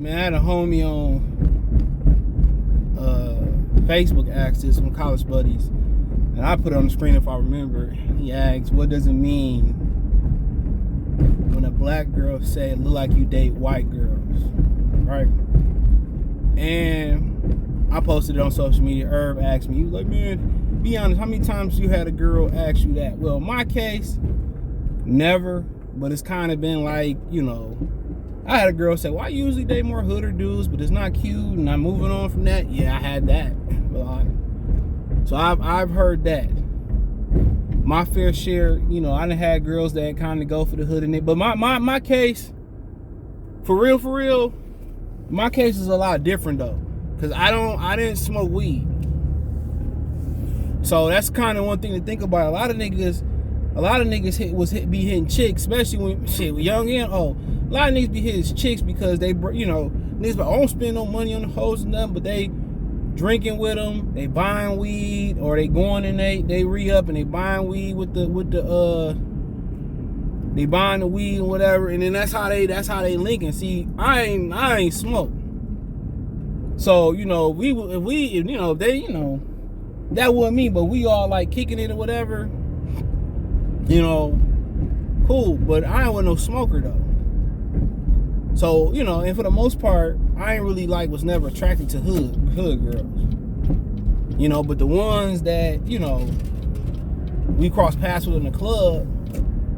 Man, I had a homie on Facebook asked this, some college buddies, and I put it on the screen if I remember. He asked, what does it mean when a black girl say it look like you date white girls, right? And I posted it on social media. Herb asked me, he was like, man, be honest, how many times you had a girl ask you that? Well, in my case, never, but it's kind of been like, you know, I had a girl say, well, I usually date more hooder dudes, but it's not cute, and I'm moving on from that. Yeah, I had that. So I've heard that. My fair share, you know, I done had girls that kind of go for the hood in it. But my case, for real, my case is a lot different though. Cause I didn't smoke weed. So that's kind of one thing to think about. A lot of niggas be hitting chicks, especially when young and old. A lot of niggas be hitting chicks because they, you know, niggas like, I don't spend no money on the hoes and nothing, but they drinking with them, they buying weed, or they going and they re-up and they buying weed they buying the weed and whatever, and then that's how they linking. See, I ain't smoke. So, you know, if they, you know, that wasn't me, but we all like kicking it or whatever, you know, cool, but I ain't no smoker though. So, you know, and for the most part, I ain't really was never attracted to hood girls. You know, but the ones that, you know, we cross paths with in the club,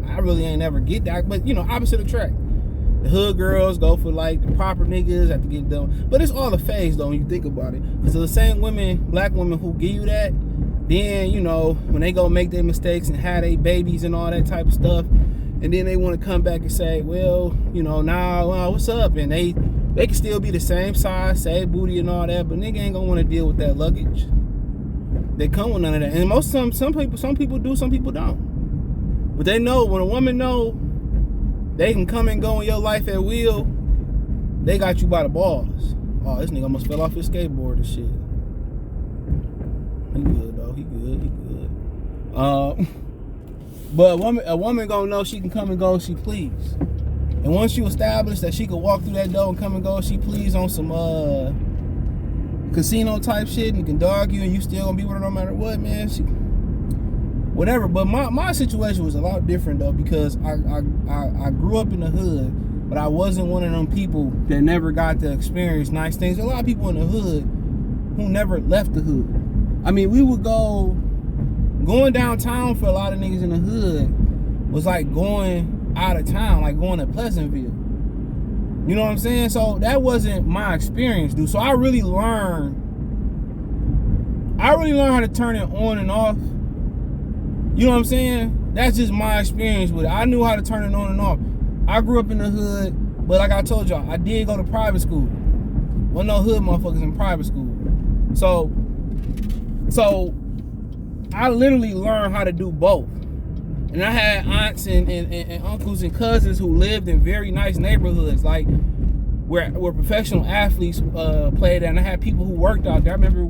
I really ain't never get that. But, you know, opposite attract. The hood girls go for like the proper niggas, have to get done. But it's all a phase though when you think about it. Because the same women, black women who give you that, then, you know, when they go make their mistakes and have their babies and all that type of stuff, and then they want to come back and say, well, you know, what's up? And they can still be the same size, same booty and all that, but nigga ain't gonna want to deal with that luggage. They come with none of that. And some people do, some people don't. But they know, when a woman know they can come and go in your life at will, they got you by the balls. Oh, this nigga almost fell off his skateboard and shit. He good though, he good. But a woman gonna know she can come and go as she please. And once you establish that she can walk through that door and come and go as she please on some casino type shit, and can dog you and you still gonna be with her no matter what, man, whatever. But my situation was a lot different though, because I grew up in the hood, but I wasn't one of them people that never got to experience nice things. There are a lot of people in the hood who never left the hood. I mean, we would going downtown for a lot of niggas in the hood was like going out of town, like going to Pleasantville. You know what I'm saying? So that wasn't my experience, dude. So I really learned how to turn it on and off. You know what I'm saying? That's just my experience with it. I knew how to turn it on and off. I grew up in the hood, but like I told y'all, I did go to private school. Wasn't no hood motherfuckers in private school. So I literally learned how to do both. And I had aunts and uncles and cousins who lived in very nice neighborhoods, like where professional athletes played at. And I had people who worked out there. I remember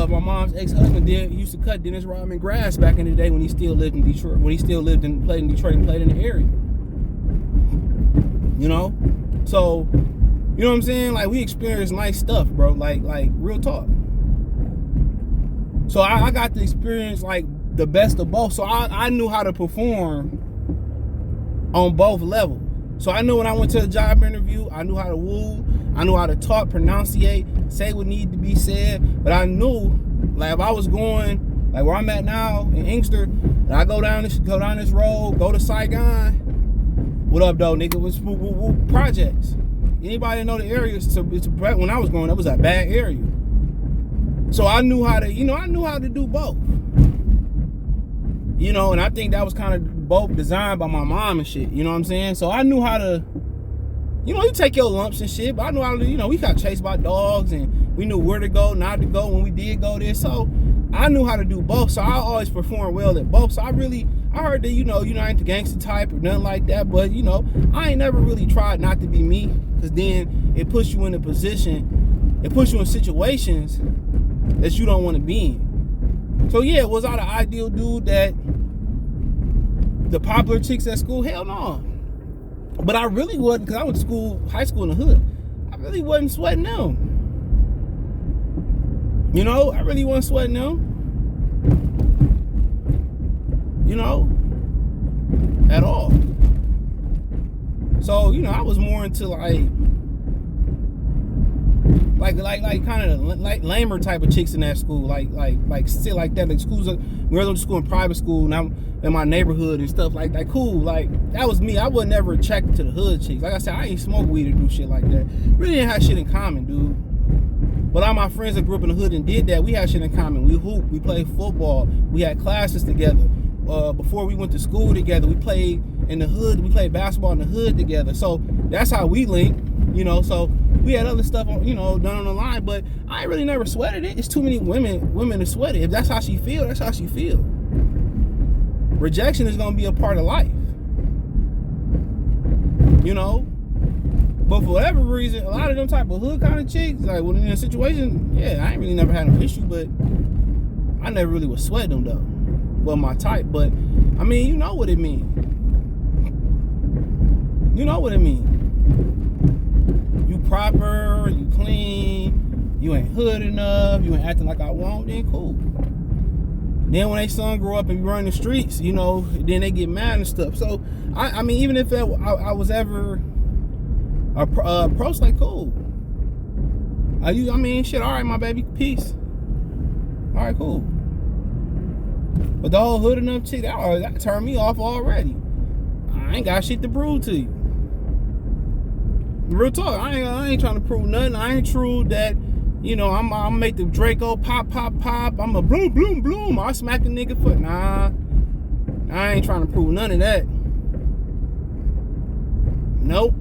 my mom's ex-husband used to cut Dennis Rodman grass back in the day when he still lived in Detroit, played in Detroit and played in the area. You know? So, you know what I'm saying? Like, we experienced nice stuff, bro. Like real talk. So I got to experience like the best of both. So I knew how to perform on both levels. So I knew when I went to a job interview, I knew how to woo, I knew how to talk, pronunciate, say what needed to be said. But I knew, like, if I was going like where I'm at now in Inkster, and I go down this road, go to Saigon. What up, though, nigga? What's projects? Anybody know the area? When I was going, that was a bad area. So I knew how to, do both. You know, and I think that was kind of both designed by my mom and shit. You know what I'm saying? So I knew how to, you take your lumps and shit, but I knew how to, we got chased by dogs and we knew where to go, not to go when we did go there. So I knew how to do both. So I always performed well at both. So I heard that, I ain't the gangster type or nothing like that. But, I ain't never really tried not to be me, because then it puts you in a position, it puts you in situations that you don't want to be in. So yeah, was I the ideal dude that the popular chicks at school? Hell no. But I really wasn't, because I went to school, high school in the hood. I really wasn't sweating them. You know, I really wasn't sweating them. You know, at all. So, you know, I was more into like kind of like lamer type of chicks in that school, like shit like that. Like schools, we went to school in private school, and I'm in my neighborhood and stuff like that. Cool, like that was me. I was never attracted to the hood chicks. Like I said, I ain't smoke weed or do shit like that. Really didn't have shit in common, dude. But all my friends that grew up in the hood and did that, we had shit in common. We hooped, we played football, we had classes together. Before we went to school together, we played in the hood. We played basketball in the hood together. So that's how we linked, you know. So we had other stuff, you know, done on the line. But I ain't really never sweated it. It's too many women to sweat it. If that's how she feel, that's how she feel. Rejection is gonna be a part of life, you know. But for whatever reason, a lot of them type of hood kind of chicks, like when in a situation, yeah, I ain't really never had no issue, but I never really was sweating them though. Well, my type, but I mean, you know what it mean. You know what it mean. You proper, you clean, you ain't hood enough, you ain't acting like I want, then cool. Then when they son grow up and run the streets, you know, then they get mad and stuff. So I mean, even if I was ever approached, like cool. I mean, shit. All right, my baby, peace. All right, cool. But the whole hood enough chick, that turned me off already. I ain't got shit to prove to you. Real talk, I ain't trying to prove nothing. I ain't true that, you know, I'm make the Draco pop, pop, pop. I'm a bloom, bloom, bloom. I smack a nigga foot. Nah, I ain't trying to prove none of that. Nope.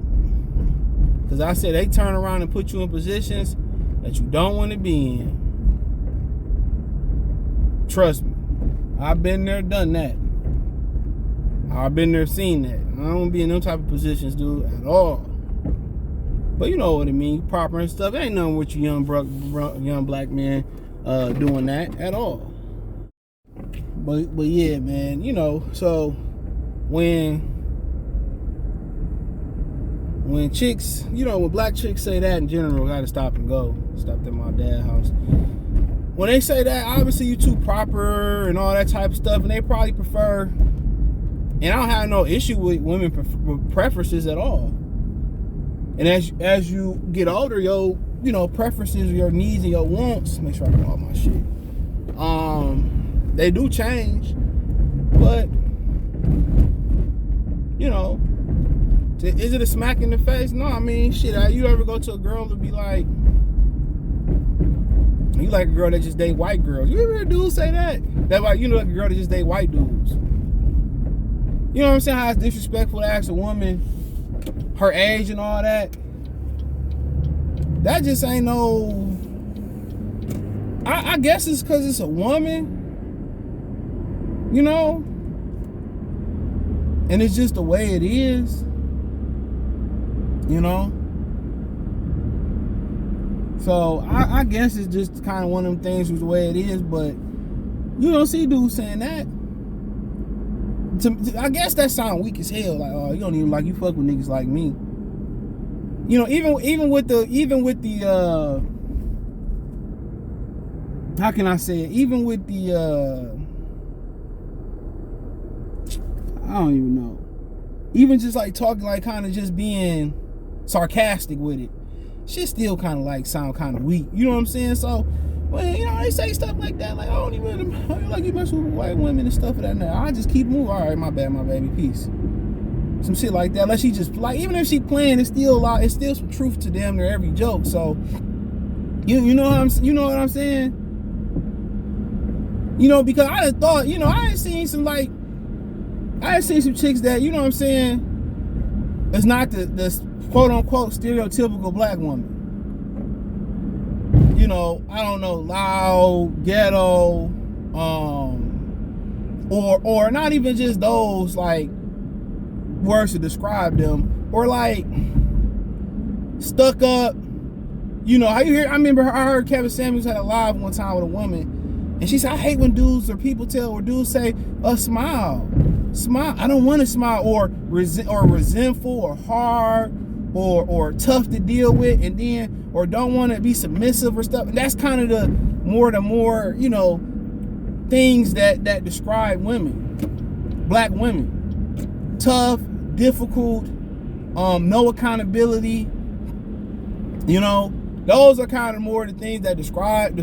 Because I said they turn around and put you in positions that you don't want to be in. Trust me. I've been there, done that. I've been there, seen that. I don't want to be in them type of positions, dude, at all. But you know what I mean, proper and stuff. Ain't nothing with you young black man doing that at all. But yeah, man, you know, so when chicks, you know, when black chicks say that in general, gotta stop and go. Stopped at my dad's house. When they say that, obviously you too proper and all that type of stuff, and they probably prefer, and I don't have no issue with women with preferences at all. And as you get older, your, you know, preferences, your needs and your wants, make sure I got all my shit, they do change. But, you know, is it a smack in the face? No, I mean, shit, you ever go to a girl and be like, you like a girl that just date white girls? You ever hear dudes say that? That like, you know, like a girl that just date white dudes. You know what I'm saying? How it's disrespectful to ask a woman her age and all that. That just ain't no. I guess it's because it's a woman. You know? And it's just the way it is. You know? So I guess it's just kind of one of them things was the way it is, but you don't see dudes saying that. I guess that sound weak as hell. Like, oh, you don't even like, you fuck with niggas like me. You know, even with the how can I say it? Even with the I don't even know. Even just like talking, like kind of just being sarcastic with it. Shit still kind of like sound kind of weak. You know what I'm saying? So, well, you know, they say stuff like that. Like, I don't like you mess with white women and stuff of that now. I just keep moving. All right, my bad, my baby, peace. Some shit like that. Unless she just, like, even if she playing, it's still some truth to damn near every joke. So, you know what I'm saying? You know, because I had thought, you know, I had seen some chicks that, you know what I'm saying, it's not the quote unquote stereotypical black woman. You know, I don't know, loud, ghetto, or not even just those like words to describe them, or like stuck up. You know, how you hear? I remember I heard Kevin Samuels had a live one time with a woman, And she said, I hate when dudes or people say, smile. Smile. I don't want to smile, or resentful or hard or tough to deal with, and then, or don't want to be submissive or stuff. And that's kind of the more, you know, things that describe women, black women. Tough, difficult, no accountability. You know, those are kind of more the things that describe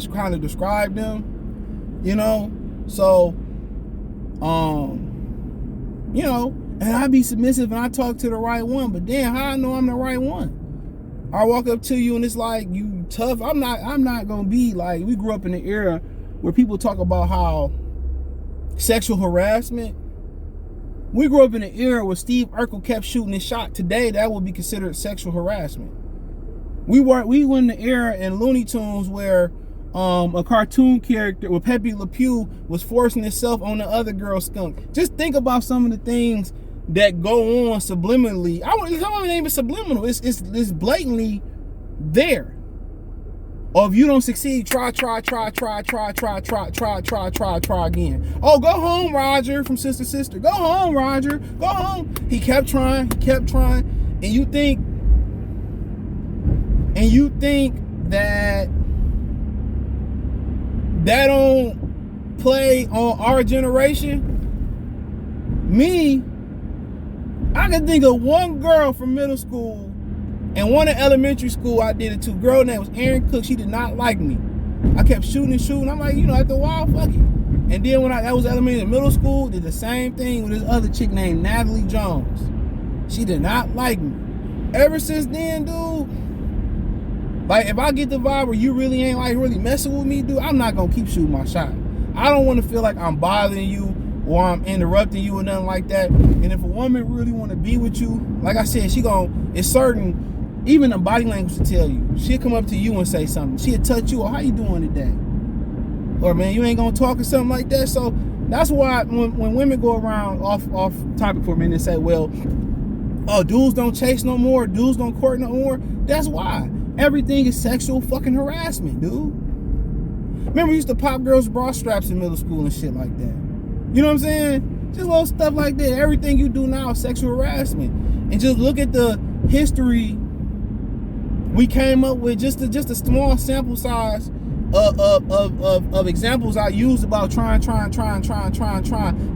them. You know, so, you know, and I be submissive and I talk to the right one, but then how I know I'm the right one? I walk up to you and it's like, you tough. I'm not gonna be like, we grew up in an era where people talk about how sexual harassment. We grew up in an era where Steve Urkel kept shooting his shot. Today, that would be considered sexual harassment. We were in the era in Looney Tunes where a cartoon character with Pepe Le Pew was forcing itself on the other girl's skunk. Just think about some of the things that go on subliminally. I wouldn't even name it subliminal. It's blatantly there. Or if you don't succeed, try again. Oh, go home, Roger, from Sister. Go home, Roger. Go home. He kept trying. And you think that don't play on our generation? Me, I can think of one girl from middle school and one in elementary school I did it to. Girl name was Erin Cook. She did not like me. I kept shooting. I'm like, you know, after a while, fuck it. And then when that was elementary and middle school, did the same thing with this other chick named Natalie Jones. She did not like me. Ever since then, dude, like, if I get the vibe where you really ain't like really messing with me, dude, I'm not gonna keep shooting my shot. I don't want to feel like I'm bothering you or I'm interrupting you or nothing like that. And if a woman really want to be with you, like I said, it's certain, even the body language to tell you. She'll come up to you and say something. She'll touch you, or how you doing today? Or, man, you ain't gonna talk or something like that. So that's why when women go around off topic for a minute and say, well, oh, dudes don't chase no more, dudes don't court no more. That's why. Everything is sexual fucking harassment, dude. Remember, we used to pop girls' bra straps in middle school and shit like that. You know what I'm saying? Just little stuff like that. Everything you do now is sexual harassment. And just look at the history we came up with, just a small sample size of examples I used about trying.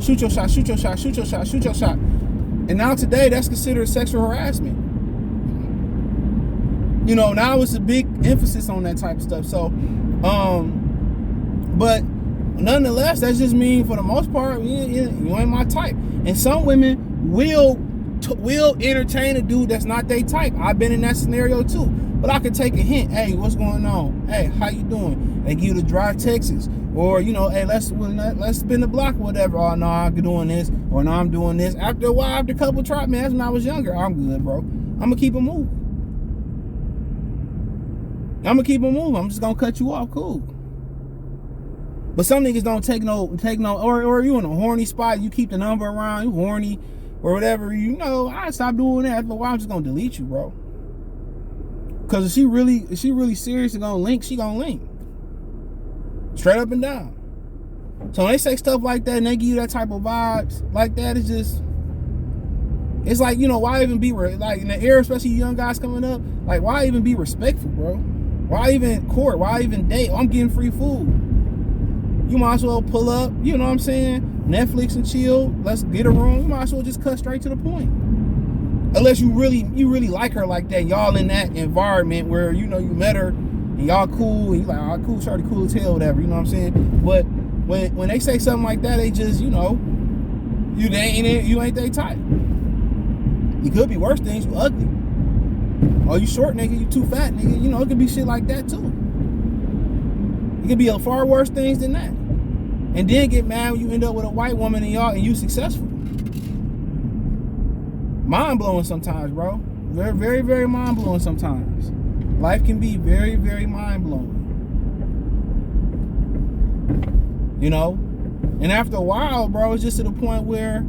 Shoot your shot. And now today, that's considered sexual harassment. You know, now it's a big emphasis on that type of stuff. So, but nonetheless, that's just mean for the most part, you ain't my type. And some women will entertain a dude that's not their type. I've been in that scenario too. But I could take a hint. Hey, what's going on? Hey, how you doing? They give you the drive Texas. Or, you know, hey, let's spin the block or whatever. Oh, no, I'm doing this. Or, no, I'm doing this. After a while, after a couple try, man, that's when I was younger. I'm good, bro. I'm going to keep it moving. I'm just going to cut you off. Cool. But some niggas don't take no, or you in a horny spot, you keep the number around, you horny, or whatever, you know, I stop doing that. After a while, I'm just going to delete you, bro. Because if she really serious and gonna link, she gonna link. Straight up and down. So when they say stuff like that and they give you that type of vibes like that, it's like, you know, why even be, like, in the era, especially young guys coming up, like, why even be respectful, bro? Why even court? Why even date? I'm getting free food. You might as well pull up, you know what I'm saying? Netflix and chill. Let's get a room. You might as well just cut straight to the point. Unless you really like her like that. Y'all in that environment where, you know, you met her and y'all cool. And you like, oh, cool, shorty, cool as hell, whatever. You know what I'm saying? But when they say something like that, they just, you know, you ain't they type. You could be worse things. You ugly. Oh, you short, nigga. You too fat, nigga. You know, it could be shit like that too. It could be a far worse things than that. And then get mad when you end up with a white woman and you successful. Mind-blowing sometimes, bro. Very, very, very mind-blowing sometimes. Life can be very, very mind-blowing. You know? And after a while, bro, it's just to the point where,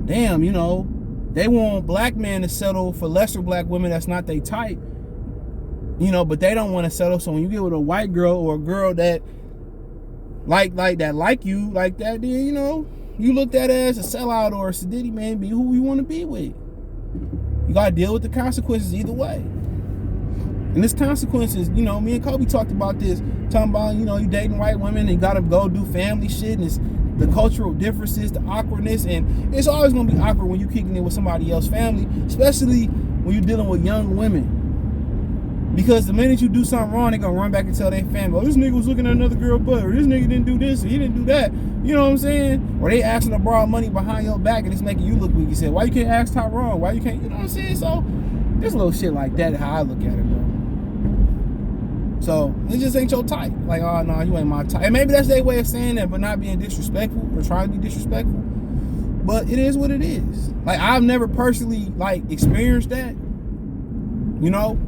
damn, you know, they want black men to settle for lesser black women that's not their type. You know, but they don't want to settle. So when you get with a white girl or a girl that like that, then you know you looked at as a sellout or a sadiddy, man. Be who you want to be with. You gotta deal with the consequences either way. And this consequences, you know, me and Kobe talked about this, talking about, you know, you dating white women and you gotta go do family shit, and it's the cultural differences, the awkwardness, and it's always gonna be awkward when you kicking it with somebody else's family, especially when you're dealing with young women. Because the minute you do something wrong, they're gonna run back and tell their family, oh, this nigga was looking at another girl butt, or this nigga didn't do this, or he didn't do that. You know what I'm saying? Or they asking to borrow money behind your back and it's making you look weak. You say, why you can't ask Tyrone? Why you can't, you know what I'm saying? So there's little shit like that, how I look at it, bro. So it just ain't your type. Like, oh no, you ain't my type. And maybe that's their way of saying that, but not being disrespectful or trying to be disrespectful. But it is what it is. Like, I've never personally like experienced that, you know.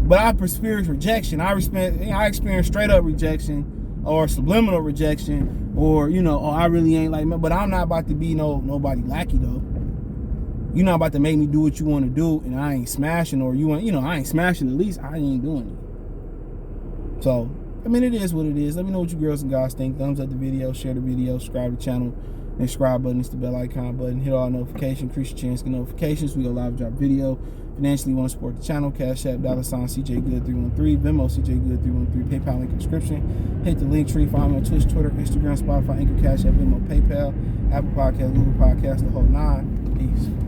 But I experienced rejection. I experienced straight up rejection or subliminal rejection, or, you know, oh, I really ain't like me. But I'm not about to be nobody lackey though. You're not about to make me do what you want to do and I ain't smashing, or you want, you know, I ain't smashing, at least I ain't doing it. So, I mean, it is what it is. Let me know what you girls and guys think. Thumbs up the video, share the video, subscribe to the channel. And subscribe button is the bell icon button. Hit all notifications, increase your chance to get notifications. We go live drop video. Financially, you want to support the channel, Cash App, $CJGood313, Venmo, CJGood313, PayPal link in the description. Hit the link tree, follow me on Twitch, Twitter, Instagram, Spotify, Anchor, Cash App, Venmo, PayPal, Apple Podcast, Google Podcast, the whole nine. Peace.